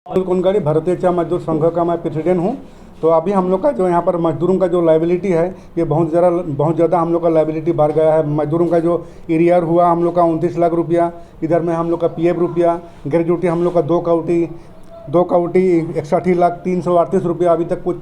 कोनगाड़ी भारतीय चाय मजदूर संघ का मैं प्रेसिडेंट हूँ। तो अभी हम लोग का जो यहाँ पर मजदूरों का जो लाइबिलिटी है ये बहुत ज़्यादा हम लोग का लाइबिलिटी बढ़ गया है। मजदूरों का जो एरियर हुआ हम लोग का 29 लाख रुपया, इधर में हम लोग का पीएफ रुपया, ग्रेजुटी हम लोग का 2 करोड़ 61,38,338 रुपया अभी तक कुछ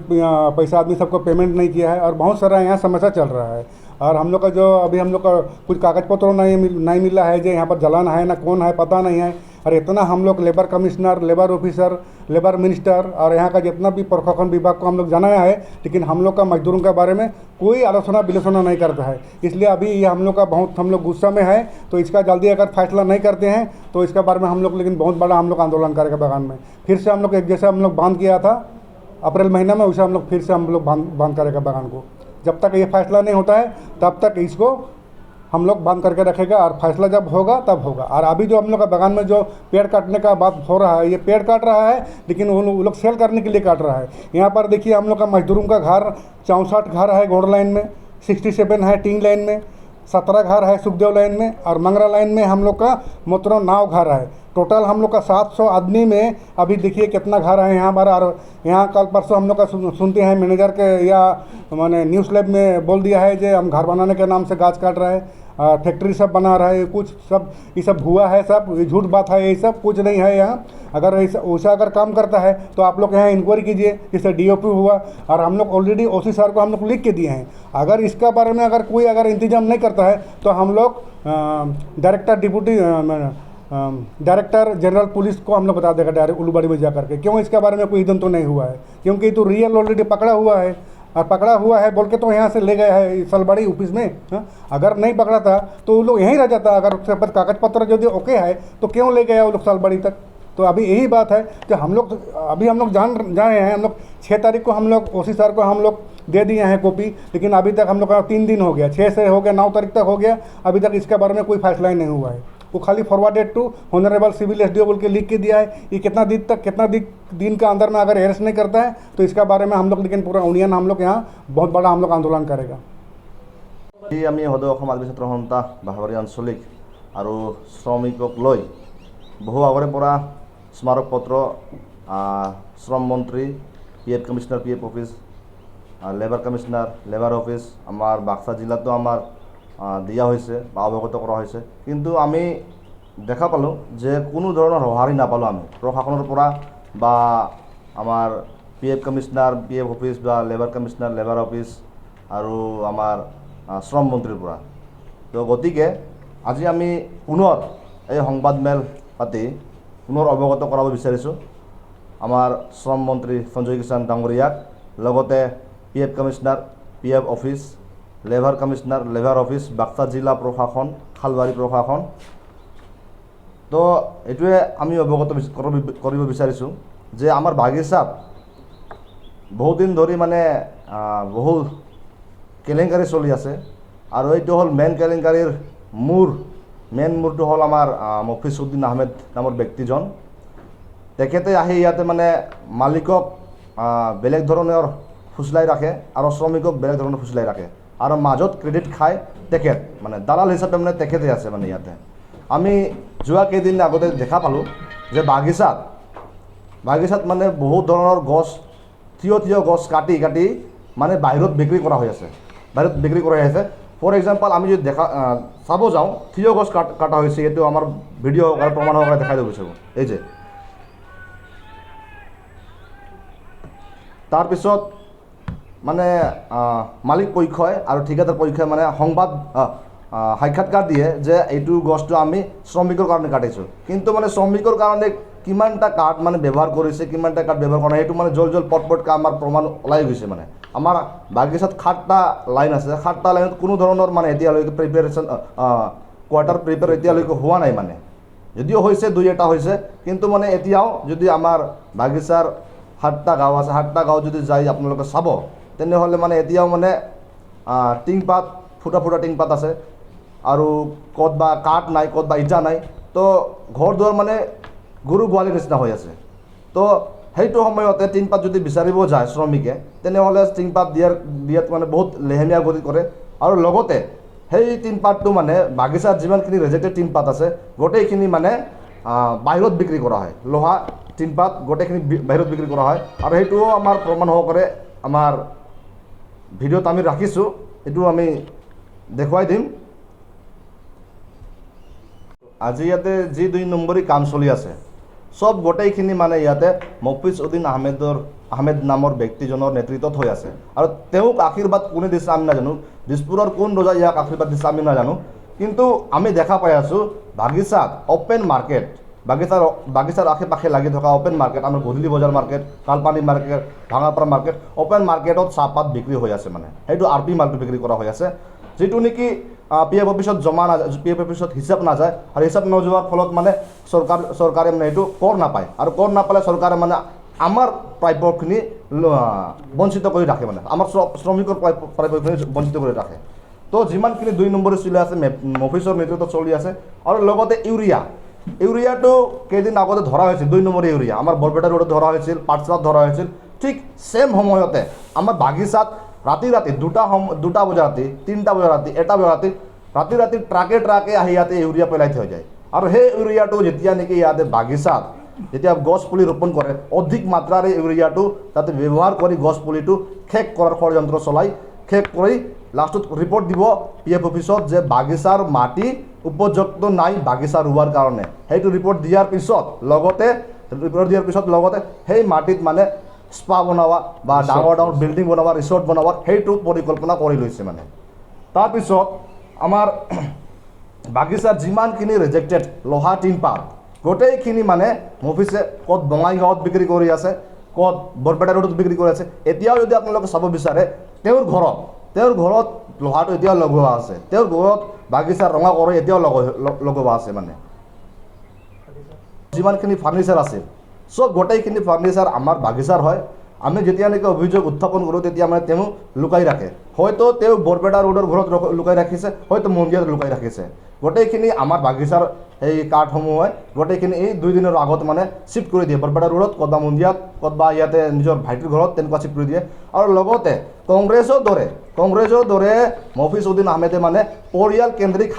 पैसा आदमी सबको पेमेंट नहीं किया है और बहुत सारा यहाँ समस्या चल रहा है। और हम लोग का जो अभी हम लोग का कुछ कागज पत्र नहीं मिला है, जो यहाँ पर जलान है ना कौन है पता नहीं है। और इतना हम लोग labour commissioner, labour officer, labour minister और यहाँ का जितना भी प्रशासन विभाग को हम लोग जनाया है, लेकिन हम लोग का मजदूरों के बारे में कोई आलोचना विलोचना नहीं करता है। इसलिए अभी ये हम लोग का बहुत हम लोग गुस्सा में है। तो इसका जल्दी अगर फैसला नहीं करते हैं तो इसके बारे में हम लोग लेकिन बहुत बड़ा हम लोग आंदोलन करेगा बगान में। फिर से हम लोग एक जैसे हम लोग बंद किया था अप्रैल महीना में, वैसे हम लोग फिर से हम लोग बंद करेगा बगान को। जब तक ये फैसला नहीं होता है तब तक इसको हम लोग बंद करके रखेगा और फैसला जब होगा तब होगा। और अभी जो हम लोग का बगान में जो पेड़ काटने का बात हो रहा है, ये पेड़ काट रहा है लेकिन वो लोग सेल करने के लिए काट रहा है। यहाँ पर देखिए हम लोग का मजदूरों का घर 64 घर है घोड़ लाइन में, 67 है टिंग लाइन में, 17 घर है सुखदेव लाइन में और मंगरा लाइन में हम लोग का मोतरो 9 घर है। टोटल हम लोग का 700 आदमी में अभी देखिए कितना घर है यहाँ पर। और यहाँ कल परसों हम लोग का सुनते हैं मैनेजर के या मैंने न्यूज़ लैब में बोल दिया है जो हम घर बनाने के नाम से गाछ काट रहा है, फैक्ट्री सब बना रहा है, कुछ सब ये सब हुआ है, सब ये झूठ बात है, ये सब कुछ नहीं है यहाँ। अगर वैसा अगर काम करता है तो आप लोग यहाँ इंक्वायरी कीजिए, जैसे डीओपी हुआ। और हम लोग ऑलरेडी ओसी सर को हम लोग लिख के दिए हैं। अगर इसका बारे में अगर कोई इंतजाम नहीं करता है तो हम लोग डायरेक्टर जनरल पुलिस को हम लोग बता देगा डायरेक्ट उलूबाड़ी में जा करके। क्यों इसके बारे में कोई ईंधन तो नहीं हुआ है, क्योंकि तो रियल ऑलरेडी पकड़ा हुआ है। और पकड़ा हुआ है बोल के तो यहाँ से ले गया है सलबाड़ी ऑफिस में। हाँ? अगर नहीं पकड़ा था तो वो लोग यहीं रह जाता। अगर उसके पास कागज पत्र यदि ओके है तो क्यों ले गया वो लोग सलबाड़ी तक। तो अभी यही बात है कि हम लोग जान रहे हैं। हम लोग 6 तारीख को हम लोग ओसी सर को हम लोग दे दिए हैं कॉपी, लेकिन अभी तक हम लोग का 3 दिन हो गया, 6 से हो गया 9 तारीख तक हो गया, अभी तक इसके बारे में कोई फैसला ही नहीं हुआ है। वो खाली forwarded to honourable civil SDO बोल के लिख के दिया है। ये कितना दिन का अंदर में अगर अरेस्ट नहीं करता है तो इसका बारे में हम लोग लेकिन पूरा यूनियन हम लोग यहाँ बहुत बड़ा हम लोग आंदोलन करेगा। আমি সদৌ অসম আদিবাসী ছাত্ৰ সন্থা বাঘবাৰী আঞ্চলিক আৰু শ্ৰমিকক লৈ বহু আগৰে পৰা স্মাৰক পত্ৰ শ্ৰম মন্ত্ৰী, PF commissioner, PF office, labour commissioner, labour office আমাৰ বাক্সা জিলাতো আমাৰ দিয়া হয়েছে বা অৱগত কৰা হৈছে। কিন্তু আমি দেখা পালোঁ যে কোনো ধৰণৰ সঁহাৰি নাপালোঁ আমি প্ৰশাসনৰ পৰা বা আমাৰ পিএফ কমিশনাৰ, পিএফ অফিস বা লেবাৰ কমিশনাৰ, লেবাৰ অফিস আৰু আমাৰ শ্ৰম মন্ত্ৰীৰ পৰা। তো গতিকে আজি আমি পুনৰ এই সংবাদমেল পাতি পুনৰ অৱগত কৰাব বিচাৰিছোঁ আমাৰ শ্ৰম মন্ত্ৰী সঞ্জয় কিষাণ ডাঙৰীয়াক, লগতে PF commissioner, PF office, labour commissioner, labour office, Baksa জিলা প্ৰশাসন, খালবাৰী প্ৰশাসন। তো এইটোৱে আমি অৱগত কৰিব বিচাৰিছোঁ যে আমাৰ বাগিচাত বহুদিন ধৰি মানে বহু কেলেংকাৰী চলি আছে। আৰু এইটো হ'ল মেইন কেলেংকাৰীৰ মেইন মূৰটো হ'ল আমাৰ মফিজ উদ্দিন আহমেদ নামৰ ব্যক্তিজন। তেখেতে আহি ইয়াতে মানে মালিকক বেলেগ ধৰণৰ ফুচলাই ৰাখে আৰু শ্ৰমিকক বেলেগ ধৰণৰ ফুচলাই ৰাখে আৰু মাজত ক্ৰেডিট খায় তেখেত, মানে দালাল হিচাপে মানে তেখেতে আছে মানে ইয়াতে। আমি যোৱা কেইদিন আগতে দেখা পালোঁ যে বাগিচাত মানে বহুত ধৰণৰ গছ, থিয় গছ কাটি মানে বাহিৰত বিক্ৰী কৰা হৈ আছে, ফৰ এক্সাম্পল আমি যদি চাব যাওঁ, থিয় গছ কাটা হৈছে। এইটো আমাৰ ভিডিঅ' সহকাৰে প্ৰমাণ সহকাৰে দেখাই দিব বিচাৰোঁ। এই যে তাৰপিছত মানে মালিক পক্ষই আৰু ঠিকাদাৰ পক্ষই মানে সাক্ষাৎকাৰ দিয়ে যে এইটো গছটো আমি শ্ৰমিকৰ কাৰণে কাটিছোঁ। কিন্তু মানে শ্ৰমিকৰ কাৰণে কিমানটা কাঠ মানে ব্যৱহাৰ কৰিছে, কিমানটা কাঠ ব্যৱহাৰ কৰা নাই, সেইটো মানে জল পটকৈ আমাৰ প্ৰমাণ ওলাই গৈছে। মানে আমাৰ বাগিচাত 7টা লাইন আছে, 7টা লাইনত কোনো ধৰণৰ মানে এতিয়ালৈকে কোৱাৰ্টাৰ প্ৰিপেয়াৰ এতিয়ালৈকে হোৱা নাই। মানে যদিও হৈছে 2-এটা হৈছে, কিন্তু মানে এতিয়াও যদি আমাৰ বাগিচাৰ 7টা গাঁও আছে, 7টা গাঁও যদি যাই আপোনালোকে চাব তেনেহ'লে মানে এতিয়াও মানে টিংপাত, ফুটা টিংপাত আছে আৰু ক'ত বা কাঠ নাই, ক'ত বা ইটা নাই। তো ঘৰ দুৱাৰ মানে গৰু গোহালিৰ নিচিনা হৈ আছে। তো সেইটো সময়তে টিংপাত যদি বিচাৰিব যায় শ্ৰমিকে তেনেহ'লে টিংপাত দিয়াত মানে বহুত লেহেমীয়া গতি কৰে। আৰু লগতে সেই টিংপাতটো মানে বাগিচাত যিমানখিনি ৰেজেক্টেড টিংপাত আছে গোটেইখিনি মানে বাহিৰত বিক্ৰী কৰা হয়। লোহা টিনপাত গোটেইখিনি বাহিৰত বিক্ৰী কৰা হয় আৰু সেইটোও আমাৰ প্ৰমাণ সহকাৰে আমাৰ ভিডিঅ'ত আমি ৰাখিছোঁ, এইটো আমি দেখুৱাই দিম। আজি ইয়াতে যি 2 নম্বৰী কাম চলি আছে সব গোটেইখিনি মানে ইয়াতে মফিজ উদ্দিন আহমেদ নামৰ ব্যক্তিজনৰ নেতৃত্বত হৈ আছে আৰু তেওঁক আশীৰ্বাদ কোনে দিছে আমি নাজানো, দিছপুৰৰ কোন ৰজা ইয়াক আশীৰ্বাদ দিছে আমি নাজানো, কিন্তু আমি দেখা পাই আছোঁ বাগিচাত অপেন মাৰ্কেট, বাগিচাৰ আশে পাশে লাগি থকা অপেন মাৰ্কেট, আমাৰ গধূলি বজাৰ market, Kalpani market, Bhangapara market, open মাৰ্কেটত চাহপাত বিক্ৰী হৈ আছে, মানে সেইটো RP মালটো বিক্ৰী কৰা হৈ আছে, যিটো নেকি PF অফিচত জমা নাযায়, PF অফিচত হিচাপ নাযায় আৰু হিচাপ নোযোৱাৰ ফলত মানে চৰকাৰে মানে এইটো কৰ নাপায় আৰু কৰ নাপালে চৰকাৰে মানে আমাৰ প্ৰাপ্যখিনি বঞ্চিত কৰি ৰাখে, মানে আমাৰ শ্ৰমিকৰ প্ৰাপ্যখিনি বঞ্চিত কৰি ৰাখে। তো যিমানখিনি 2 নম্বৰী চলি আছে মফিজৰ নেতৃত্বত চলি আছে আৰু লগতে ইউৰিয়াটো কেইদিন আগতে ধৰা হৈছিল, 2 নম্বৰী ইউৰিয়া আমাৰ বৰপেটা ৰোডত ধৰা হৈছিল, পাঠশালাত ধৰা হৈছিল, ঠিক সেম সময়তে আমাৰ বাগিচাত ৰাতি 2টা বজা ৰাতি, 3টা বজা ৰাতি, 1টা বজা ৰাতি ট্ৰাকে আহি ইয়াতে ইউৰিয়া পেলাই থৈ যায় আৰু সেই ইউৰিয়াটো যেতিয়া নেকি ইয়াতে বাগিচাত যেতিয়া গছ পুলি ৰোপণ কৰে অধিক মাত্ৰাৰে ইউৰিয়াটো তাতে ব্যৱহাৰ কৰি গছ পুলিটো শেষ কৰাৰ ষড়যন্ত্ৰ চলাই শেষ কৰি লাষ্টত ৰিপৰ্ট দিব PF অফিচত যে বাগিচাৰ মাটি উপযুক্ত নাই বাগিচা ৰোৱাৰ কাৰণে। সেইটো ৰিপৰ্ট দিয়াৰ পিছত লগতে সেই মাটিত মানে স্পা বনোৱা বা ডাঙৰ বিল্ডিং বনোৱা, ৰিসৰ্ট বনোৱা সেইটো পৰিকল্পনা কৰি লৈছে। মানে তাৰপিছত আমাৰ বাগিচাৰ যিমানখিনি ৰিজেক্টেড লোহা টিনপাত গোটেইখিনি মানে মফিছে ক'ত বঙাইগাঁৱত বিক্ৰী কৰি আছে, ক'ত বৰপেটা ৰোডত বিক্ৰী কৰি আছে। এতিয়াও যদি আপোনালোকে চাব বিচাৰে তেওঁৰ ঘৰত লোহাটো এতিয়াও লগোৱা আছে, তেওঁৰ ঘৰত বাগিচাৰ ৰঙা কৰি এতিয়াও লগোৱা আছে। মানে যিমানখিনি ফাৰ্নিচাৰ আছিল সব গোটেইখিনি ফাৰ্নিচাৰ আমাৰ বাগিচাৰ হয়। আমি যেতিয়া নেকি অভিযোগ উত্থাপন কৰোঁ তেতিয়া মানে তেওঁ লুকাই ৰাখে, হয়তো তেওঁ বৰপেটা ৰোডৰ ঘৰত লুকাই ৰাখিছে, হয়তো মন্দিৰত লুকাই ৰাখিছে। গোটেইখিনি আমাৰ বাগিচাৰ এই কাঠসমূহ হয়, গোটেইখিনি এই 2 দিনৰ আগত মানে শিফ্ট কৰি দিয়ে বৰপেটা ৰোডত, ক'তবা মন্দিৰত, ক'তবা ইয়াতে নিজৰ ভাইটিৰ ঘৰত, তেনেকুৱা শিফ্ট কৰি দিয়ে। আৰু লগতে কংগ্ৰেছৰ দৰে মফিজ উদ্দিন আহমেদে মানে পৰিয়াল কেন্দ্ৰিক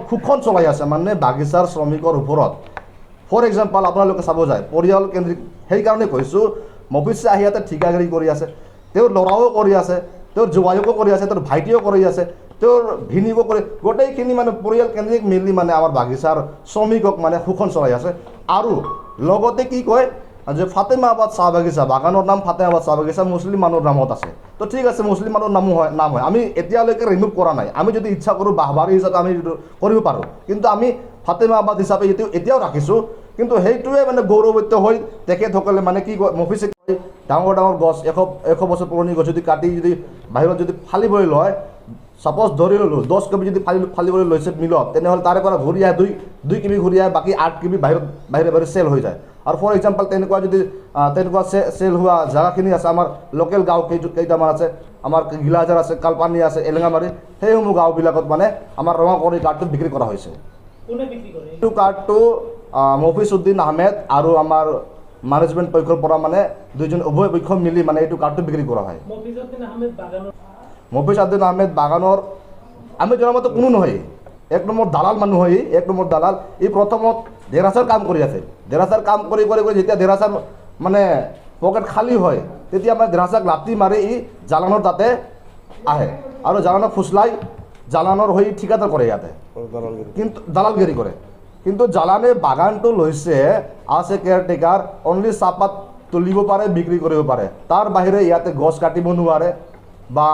শোষণ চলাই আছে মানে বাগিচাৰ শ্ৰমিকৰ ওপৰত। ফৰ এক্সাম্পল আপোনালোকে চাব যায় পৰিয়াল কেন্দ্ৰিক, সেইকাৰণে কৈছোঁ মফিজে আহি ইয়াতে ঠিকাদাৰী কৰি আছে, তেওঁৰ ল'ৰাও কৰি আছে, তেওঁৰ জোৱাইকো কৰি আছে, তেওঁৰ ভাইটিও কৰি আছে, তেওঁৰ ভিনীকো কৰি, গোটেইখিনি মানে পৰিয়াল কেন্দ্ৰিক মিলি মানে আমাৰ বাগিচাৰ শ্ৰমিকক মানে শোষণ চলাই আছে। আৰু লগতে কি কয় যে ফাতেমাবাদ চাহ বাগিচা, বাগানৰ নাম ফাতেমাবাদ চাহ বাগিচা মুছলিম মানুহৰ নামত আছে। তো ঠিক আছে, মুছলিম মানুহৰ নাম হয়, আমি এতিয়ালৈকে ৰিমুভ কৰা নাই, আমি যদি ইচ্ছা কৰোঁ বাহবাৰী হিচাপে আমি কৰিব পাৰোঁ, কিন্তু আমি ফাতেমাবাদ হিচাপে এতিয়াও ৰাখিছোঁ। কিন্তু সেইটোৱে মানে গৌৰৱান্বিত হৈ তেখেতসকলে মানে কি কয়, মফিছে কয় ডাঙৰ গছ 100 বছৰ পুৰণি গছ যদি কাটি যদি বাহিৰত যদি ফালিবলৈ লয়, সাপোজ ধৰি ল'লোঁ 10 কেবি যদি ফালিবলৈ লৈছে মিলত, তেনেহ'লে তাৰে পৰা ঘূৰি আহে 2 কেবি ঘূৰি আহে, বাকী 8 কেবি বাহিৰে চেল হৈ যায়। আৰু ফৰ এক্সাম্পল তেনেকুৱা চেল হোৱা জেগাখিনি আছে, আমাৰ লোকেল গাঁও কেইটামান আছে, আমাৰ গিলাজাৰ আছে, কালপানী আছে, এলেঙামাৰী, সেইসমূহ গাঁওবিলাকত মানে আমাৰ ৰঙা কৰি কাঠটো বিক্ৰী কৰা হৈছে। এইটো কাঠটো মফিজ উদ্দিন আহমেদ আৰু আমাৰ মেনেজমেণ্ট পক্ষৰ পৰা মানে উভয় পক্ষ মিলি মানে এইটো কাঠটো বিক্ৰী কৰা হয়। মফিজ উদ্দিন আহমেদ বাগানৰ আমি জনাৰ মতে কোনো নহয়, 1 নম্বৰ দালাল মানুহ হয়, 1 নম্বৰ দালাল। ই প্ৰথমত ডেৰাচাৰ কাম কৰি আছে, ডেৰাচাৰ কাম কৰি যেতিয়া ডেৰাচাৰ মানে পকেট খালী হয় তেতিয়া মানে ডেৰাচাক লাঠি মাৰি ই জালানৰ তাতে আহে আৰু জালানক ফুচলাই জালানৰ হৈ ঠিকাদাৰ কৰে ইয়াতে, কিন্তু দালালগিৰি কৰে। কিন্তু জালানে বাগানটো লৈছে আছে কেয়াৰটেকাৰ, অনলি চাহপাত তুলিব পাৰে, বিক্ৰী কৰিব পাৰে, তাৰ বাহিৰে ইয়াতে গছ কাটিব নোৱাৰে বা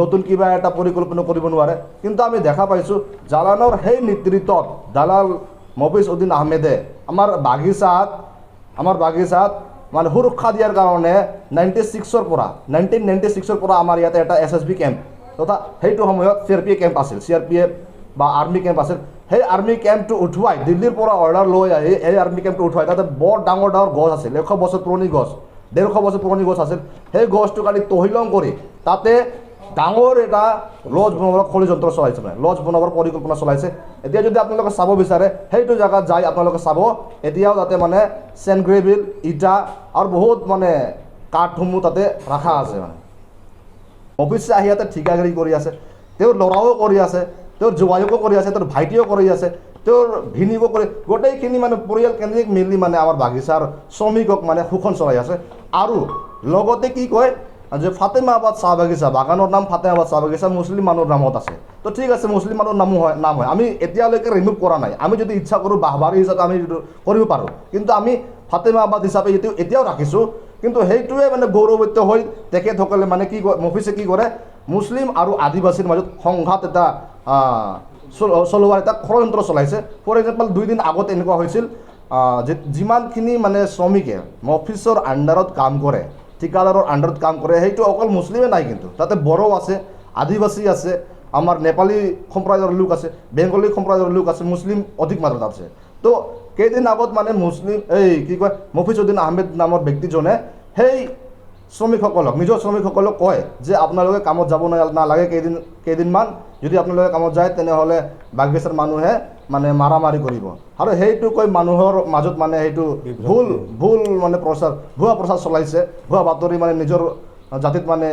নতুন কিবা এটা পৰিকল্পনা কৰিব নোৱাৰে। কিন্তু আমি দেখা পাইছোঁ জালানৰ সেই নেতৃত্বত দালাল মফিজ উদ্দিন আহমেদে আমাৰ বাগিচাত মানে সুৰক্ষা দিয়াৰ কাৰণে 1996ৰ পৰা আমাৰ ইয়াতে এটা SSB কেম্প তথা সেইটো সময়ত CRPF কেম্প আছিল, CRPF বা আৰ্মি কেম্প আছিল। সেই আৰ্মি কেম্পটো উঠুৱাই দিল্লীৰ পৰা অৰ্ডাৰ লৈ আহি এই আৰ্মি কেম্পটো উঠুৱাই তাতে বৰ ডাঙৰ গছ আছিল, 100 বছৰ পুৰণি গছ, 150 বছৰ পুৰণি গছ আছিল। সেই গছটো কাটি তহিলং কৰি তাতে ডাঙৰ এটা লজ বনাবৰ ষড়যন্ত্ৰ চলাইছে, মানে লজ বনাবৰ পৰিকল্পনা চলাইছে। এতিয়া যদি আপোনালোকে চাব বিচাৰে সেইটো জেগাত যাই আপোনালোকে চাব, এতিয়াও তাতে মানে চেনগ্ৰেভিল, ইটা আৰু বহুত মানে কাঠসমূহ তাতে ৰখা আছে। মানে মফিজে আহি ইয়াতে ঠিকাদাৰী কৰি আছে, তেওঁৰ ল'ৰাও কৰি আছে, তেওঁৰ জোৱাইকো কৰি আছে, তেওঁৰ ভাইটিও কৰি আছে, তেওঁৰ বিনিয়োগ কৰে গোটেইখিনি মানে পৰিয়াল কেন্দ্ৰিক মিলি মানে আমাৰ বাগিচাৰ শ্ৰমিকক মানে শোষণ চলাই আছে। আৰু লগতে কি কয় যে ফাতেমাবাদ চাহ বাগিচা, বাগানৰ নাম ফাতেমাবাদ চাহ বাগিচা মুছলিম মানুহৰ নামত আছে। তো ঠিক আছে, মুছলিম মানুহৰ নাম হয়, আমি এতিয়ালৈকে ৰিমুভ কৰা নাই। আমি যদি ইচ্ছা কৰোঁ বাহবাৰী হিচাপে আমি কৰিব পাৰোঁ, কিন্তু আমি ফাতেমাবাদ হিচাপে এতিয়াও ৰাখিছোঁ। কিন্তু সেইটোৱে মানে গৌৰৱান্বিত হৈ তেখেতসকলে মানে কি মফিছে কি কৰে, মুছলিম আৰু আদিবাসীৰ মাজত সংঘাত এটা চলোৱাৰ এটা ষড়যন্ত্ৰ চলাইছে। ফৰ এক্সাম্পল 2 দিন আগত এনেকুৱা হৈছিল যে যিমানখিনি মানে শ্ৰমিকে মফিচৰ আণ্ডাৰত কাম কৰে, ঠিকাদাৰৰ আণ্ডাৰত কাম কৰে, সেইটো অকল মুছলিমে নাই, কিন্তু তাতে বড়ো আছে, আদিবাসী আছে, আমাৰ নেপালী সম্প্ৰদায়ৰ লোক আছে, বেংগলী সম্প্ৰদায়ৰ লোক আছে, মুছলিম অধিক মাত্ৰাত আছে। তো কেইদিন আগত মানে মুছলিম কি কয় মফিজুদ্দিন আহমেদ নামৰ ব্যক্তিজনে সেই শ্ৰমিকসকলক, নিজৰ শ্ৰমিকসকলক কয় যে আপোনালোকে কামত যাব নালাগে কেইদিনমান, যদি আপোনালোকে কামত যায় তেনেহ'লে বাগিচাৰ মানুহে মানে মাৰামাৰি কৰিব। আৰু সেইটো কৈ মানুহৰ মাজত মানে সেইটো ভুল মানে ভুৱা প্ৰচাৰ চলাইছে, ভুৱা বাতৰি মানে নিজৰ জাতিত মানে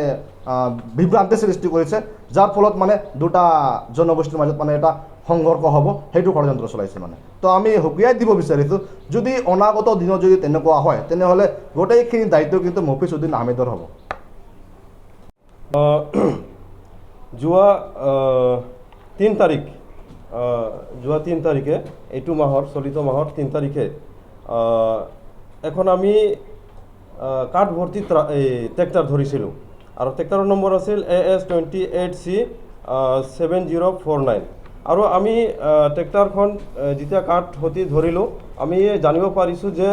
বিভ্ৰান্তি সৃষ্টি কৰিছে, যাৰ ফলত মানে দুটা জনগোষ্ঠীৰ মাজত মানে এটা সংঘৰ্ষ হ'ব, সেইটো ষড়যন্ত্ৰ চলাইছে মানে। তো আমি সকীয়াই দিব বিচাৰিছোঁ, যদি অনাগত দিনত যদি তেনেকুৱা হয় তেনেহ'লে গোটেইখিনি দায়িত্ব কিন্তু মফিজুদ্দিন আহমেদৰ হ'ব। যোৱা 3 তাৰিখে এইটো মাহৰ চলিত মাহৰ 3 তাৰিখে এখন আমি কাঠ ভৰ্তি ট্ৰেক্টৰ ধৰিছিলোঁ, আৰু ট্ৰেক্টৰৰ নম্বৰ আছিল AS28C 7049। আৰু আমি ট্ৰেক্টৰখন যেতিয়া কাঠ ভৰ্তি ধৰিলোঁ, আমি জানিব পাৰিছোঁ যে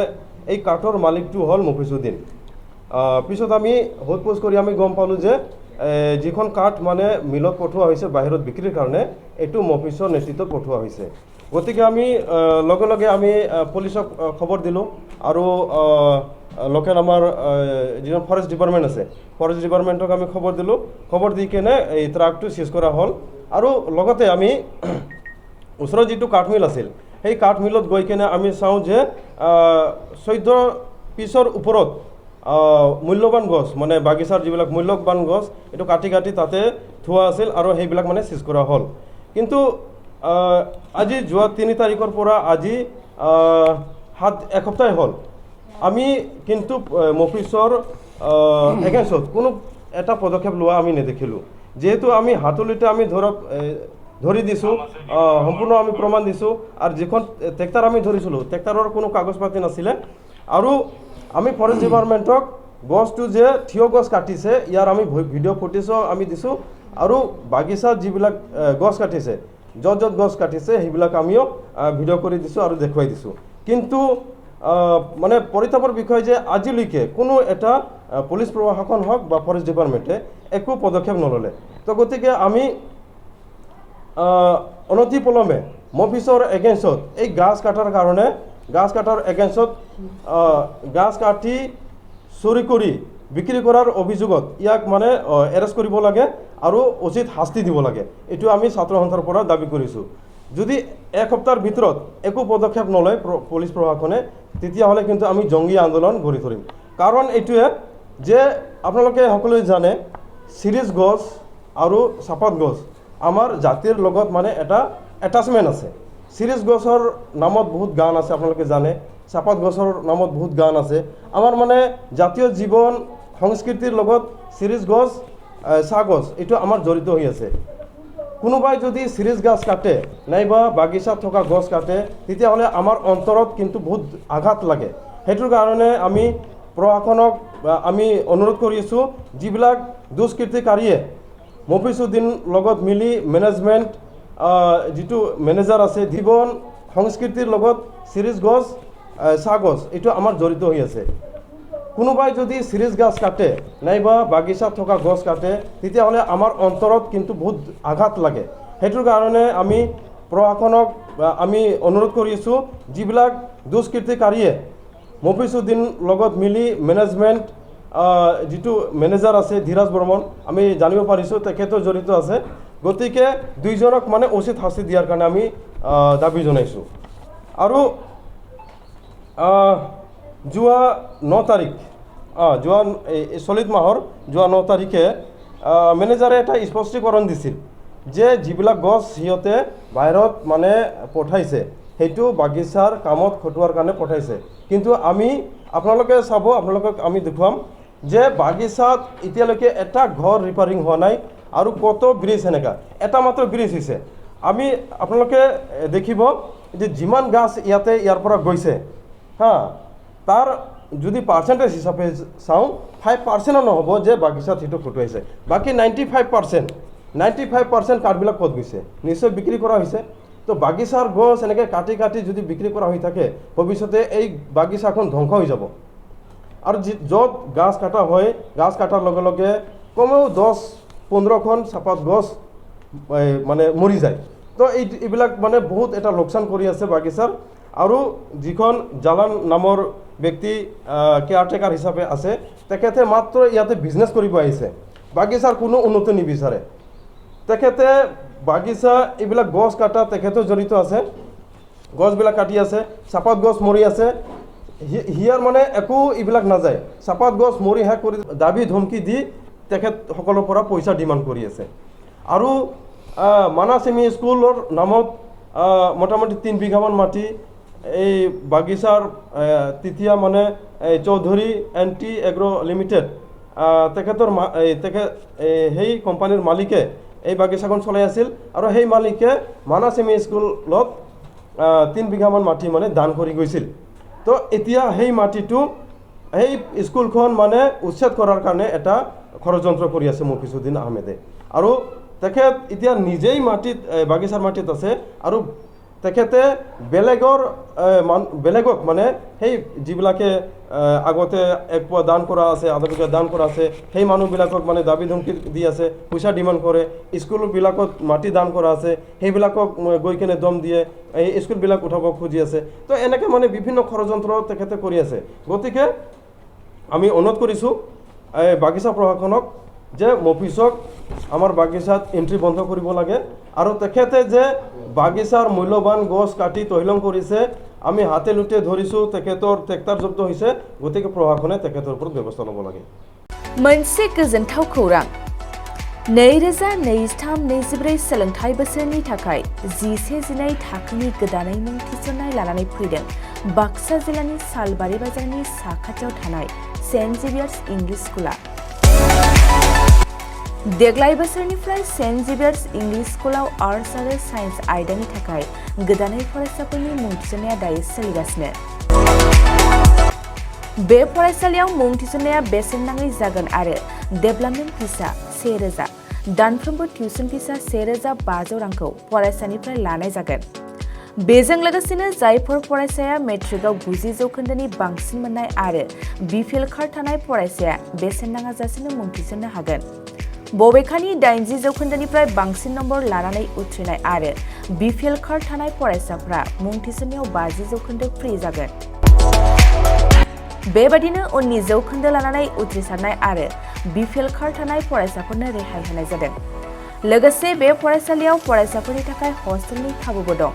এই কাঠৰ মালিকটো হ'ল মফিজুদ্দিন। পিছত আমি সোধ পোছ কৰি আমি গম পালোঁ যে যিখন কাঠ মানে মিলত পঠোৱা হৈছে বাহিৰত বিক্ৰীৰ কাৰণে, এইটো মফিজৰ নেতৃত্বত পঠোৱা হৈছে। গতিকে আমি লগে লগে আমি পুলিচক খবৰ দিলোঁ, আৰু লোকেল আমাৰ যিজন ফৰেষ্ট ডিপাৰ্টমেণ্ট আছে, ফৰেষ্ট ডিপাৰ্টমেণ্টক আমি খবৰ দিলোঁ। খবৰ দি কেনে এই ট্ৰাকটো চিজ কৰা হ'ল। আৰু লগতে আমি ওচৰত যিটো কাঠমিল আছিল, সেই কাঠমিলত গৈ কেনে আমি চাওঁ যে 14 পিছৰ ওপৰত মূল্যৱান গছ, মানে বাগিচাৰ যিবিলাক মূল্যৱান গছ, এইটো কাটি তাতে থোৱা আছিল, আৰু সেইবিলাক মানে চিজ কৰা হ'ল। কিন্তু আজি যোৱা 3 তাৰিখৰ পৰা আজি এসপ্তাহ হ'ল, আমি কিন্তু মফিচৰ এগেইনষ্টত কোনো এটা পদক্ষেপ লোৱা আমি নেদেখিলোঁ। যিহেতু আমি হাতলিতে আমি ধৰি দিছোঁ, সম্পূৰ্ণ আমি প্ৰমাণ দিছোঁ, আৰু যিখন ট্ৰেক্টৰ আমি ধৰিছিলোঁ ট্ৰেক্টৰৰ কোনো কাগজ পাতি নাছিলে। আৰু আমি ফৰেষ্ট ডিপাৰ্টমেণ্টক গছটো যে থিয় গছ কাটিছে, ইয়াৰ আমি ভিডিঅ' ফুটেজো আমি দিছোঁ, আৰু বাগিচাত যিবিলাক গছ কাটিছে, য'ত গছ কাটিছে সেইবিলাক আমিও ভিডিঅ' কৰি দিছোঁ আৰু দেখুৱাই দিছোঁ। কিন্তু মানে পৰিতাপৰ বিষয় যে আজিলৈকে কোনো এটা পুলিচ প্ৰশাসন হওক বা ফৰেষ্ট ডিপাৰ্টমেণ্টে একো পদক্ষেপ নল'লে। তো গতিকে আমি অনতিপলমে মফিচৰ এগেইনষ্টত এই গাছ কাটাৰ কাৰণে, গাছ কাটাৰ এগেইনষ্টত গাছ কাটি চুৰি কৰি বিক্ৰী কৰাৰ অভিযোগত ইয়াক মানে এৰেষ্ট কৰিব লাগে আৰু উচিত শাস্তি দিব লাগে, এইটো আমি ছাত্ৰ সন্থাৰ পৰা দাবী কৰিছোঁ। যদি এসপ্তাহৰ ভিতৰত একো পদক্ষেপ নলয় পুলিচ প্ৰশাসনে, তেতিয়াহ'লে কিন্তু আমি জংগী আন্দোলন গঢ়ি তুলিম। কাৰণ এইটোৱে যে আপোনালোকে সকলোৱে জানে, চিৰিজ গছ আৰু চাপাত গছ আমাৰ জাতিৰ লগত মানে এটা এটাচমেণ্ট আছে। চিৰিজ গছৰ নামত বহুত গান আছে, আপোনালোকে জানে, চাপাত গছৰ নামত বহুত গান আছে। আমাৰ মানে জাতীয় জীৱন সংস্কৃতিৰ লগত চিৰিজ গছ, চাহ গছ এইটো আমাৰ জড়িত হৈ আছে। কোনোবাই যদি চিৰিজ গছ কাটে নাইবা বাগিচাত থকা গছ কাটে, তেতিয়াহ'লে আমাৰ অন্তৰত কিন্তু বহুত আঘাত লাগে। সেইটোৰ কাৰণে আমি প্ৰশাসনক আমি অনুৰোধ কৰি আছোঁ, যিবিলাক দুষ্কৃতিকাৰীয়ে মফিজুদ্দিন লগত মিলি মেনেজমেণ্ট যিটো মেনেজাৰ আছে, জীৱন সংস্কৃতিৰ লগত চিৰিজ গছ, চাহ গছ এইটো আমাৰ জড়িত হৈ আছে। কোনোবাই যদি চিৰিজ গছ কাটে নাইবা বাগিচাত থকা গছ কাটে, তেতিয়াহ'লে আমাৰ অন্তৰত কিন্তু বহুত আঘাত লাগে। সেইটোৰ কাৰণে আমি প্ৰশাসনক আমি অনুৰোধ কৰি আছোঁ, যিবিলাক দুষ্কৃতিকাৰীয়ে মফিজুদ্দিন লগত মিলি মেনেজমেণ্ট যিটো মেনেজাৰ আছে ধীৰাজ বৰ্মন, আমি জানিব পাৰিছোঁ তেখেতো জড়িত আছে। গতিকে দুইজনক মানে উচিত শাস্তি দিয়াৰ কাৰণে আমি দাবী জনাইছোঁ। আৰু যোৱা 9 তাৰিখ, যোৱা চলিত মাহৰ যোৱা 9 তাৰিখে মেনেজাৰে এটা স্পষ্টীকৰণ দিছিল যে যিবিলাক গছ সিহঁতে বাহিৰত মানে পঠাইছে সেইটো বাগিচাৰ কামত খটুৱাৰ কাৰণে পঠাইছে কিন্তু আমি আপোনালোকে চাব আপোনালোকক আমি দেখুৱাম যে বাগিচাত এতিয়ালৈকে এটা ঘৰ ৰিপেয়াৰিং হোৱা নাই আৰু কত ব্ৰিজ এনেকা এটা মাত্ৰ ব্ৰিজ হৈছে আমি আপোনালোকে দেখিব যে যিমান গাছ ইয়াৰ পৰা গৈছে হা তাৰ যদি পাৰ্চেণ্টেজ হিচাপে চাওঁ 5% নহ'ব যে বাগিচাত সেইটো খটুৱাইছে বাকী 95% কাঠবিলাক ক'ত গৈছে নিশ্চয় বিক্ৰী কৰা হৈছে তো বাগিচাৰ গছ এনেকৈ কাটি কাটি যদি বিক্ৰী কৰা হৈ থাকে ভৱিষ্যতে এই বাগিচাখন ধ্বংস হৈ যাব আৰু য'ত গাছ কাটা হয় গাছ কাটাৰ লগে লগে কমেও 10-15খন চাহপাত গছ মানে মৰি যায় তো এইবিলাক মানে বহুত এটা লোকচান কৰি আছে বাগিচাৰ আৰু যিখন জালান নামৰ ব্যক্তি কেয়াৰটেকাৰ হিচাপে আছে তেখেতে মাত্ৰ ইয়াতে বিজনেছ কৰিব আহিছে বাগিচাৰ কোনো উন্নতি নিবিচাৰে তেখেতে বাগিচা এইবিলাক গছ কাটা তেখেতেও জড়িত আছে গছবিলাক কাটি আছে চাহপাত গছ মৰি আছে হিয়াৰ মানে একো এইবিলাক নাযায় চাহপাত গছ মৰি শেষ কৰি দাবী ধমকি দি তেখেতসকলৰ পৰা পইচা ডিমাণ্ড কৰি আছে আৰু মানাছ এম ই স্কুলৰ নামত মোটামুটি 3 বিঘামান মাটি এই বাগিচাৰ তৃতীয় মানে চৌধুৰী এণ্টি এগ্ৰ লিমিটেড তেখেতৰ সেই কোম্পানীৰ মালিকে এই বাগিচাখন চলাই আছিল আৰু সেই মালিকে মানাছ এম ই স্কুলত 3 বিঘামান মাটি মানে দান কৰি গৈছিল তো এতিয়া সেই মাটিটো সেই স্কুলখন মানে উচ্ছেদ কৰাৰ কাৰণে এটা ষড়যন্ত্ৰ কৰি আছে মফিজুদ্দিন আহমেদে আৰু তেখেত এতিয়া নিজেই মাটিত বাগিচাৰ মাটিত আছে আৰু তেখেতে বেলেগক মানে সেই যিবিলাকে আগতে এক পোৱা দান কৰা আছে আধা বিঘা দান কৰা আছে সেই মানুহবিলাকক মানে দাবী ধমকি দি আছে পইচা ডিমাণ্ড কৰে স্কুলবিলাকত মাটি দান কৰা আছে সেইবিলাকক গৈ কিনে দম দিয়ে এই স্কুলবিলাক উঠাব খুজি আছে তো এনেকৈ মানে বিভিন্ন ষড়যন্ত্ৰ তেখেতে কৰি আছে গতিকে আমি অনুৰোধ কৰিছোঁ বাগিচা প্ৰশাসনক যে মফিজক আমাৰ বাগিচাত এন্ট্ৰি বন্ধ কৰিব লাগে আৰু তেখেতে যে বাগিচাৰ মূল্যৱান গছ কাটি তহিলং কৰিছে আমি হাতে লুটে ধৰিছোঁ তেখেতৰ ট্ৰেক্টৰ জব্দ হৈছে গতিকে প্ৰশাসনে তেখেতৰ ওপৰত ব্যৱস্থা ল'ব লাগে मोनसे गोजोनथाव खौरां 2023-24 सोलोंथाइ बोसोरनि थाखाय 11-12 थाखोनि गोदानै मुं थिसननाय लानानै फैदों बाक्सा जिल्लानि सालबारि बाजारनि साखाथियाव थानाय सेन्ट जेभियार्स इंलिश स्कुला देग्लाय बोसोरनिफ्राय सेन्ट जेभियार्स इंलिश स्कुलाव आर्ट्स आरो साइन्स आयदानि थाखाय गोदानै फरायसाफोरनि मुं थिसननाया दायो सोलिगासिनो बे फरायसालियाव मुं थिसननाया बेसेन नाङै जागोन आरो डेभेलपमेन्ट फिसा 1000 दानफ्रोमबो टिउसन फिसा 1500 रांखौ फरायसानिफ्राय लानाय जागोन बेजों लोगोसेनो जायफोर फरायसाया मेट्रिकआव 90 जौखोन्दोनि बांसिन मोननाय आरो बिपिएल कार्ड थानाय फरायसाया बेसेन नाङाजासेनो मुं थिसननो हागोन बबेखानि 80 जौखोन्दोनिफ्राय बांसिन नम्बर लानानै उथ्रिनाय आरो बिपिएल कार्ड थानाय फरायसाफ्रा मुं थिसननायाव 50 जौखोन्दो फ्रि जागोन बेबादिनो उननि जौखोन्दो लानानै उथ्रिसारनाय आरो बिपिएल कार्ड थानाय फरायसाफोरनो रेहाय होनाय जादों लोगोसे बे फरायसालियाव फरायसाफोरनि थाखाय हस्टेलनि खाबुबो दं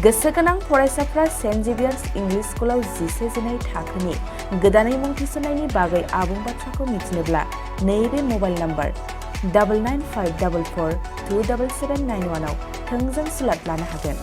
गोसो गोनां फरायसाफ्रा सेन्ट जेभियार्स इंलिश स्कुलाव 11-12 थाखोनि गोदानै मुं थिसननायनि बागै आबुं बाथ्राखौ मिथिनोब्ला नैबे मबाइल नम्बर 9954427791 आव थोंजों सुलाद लानो हागोन।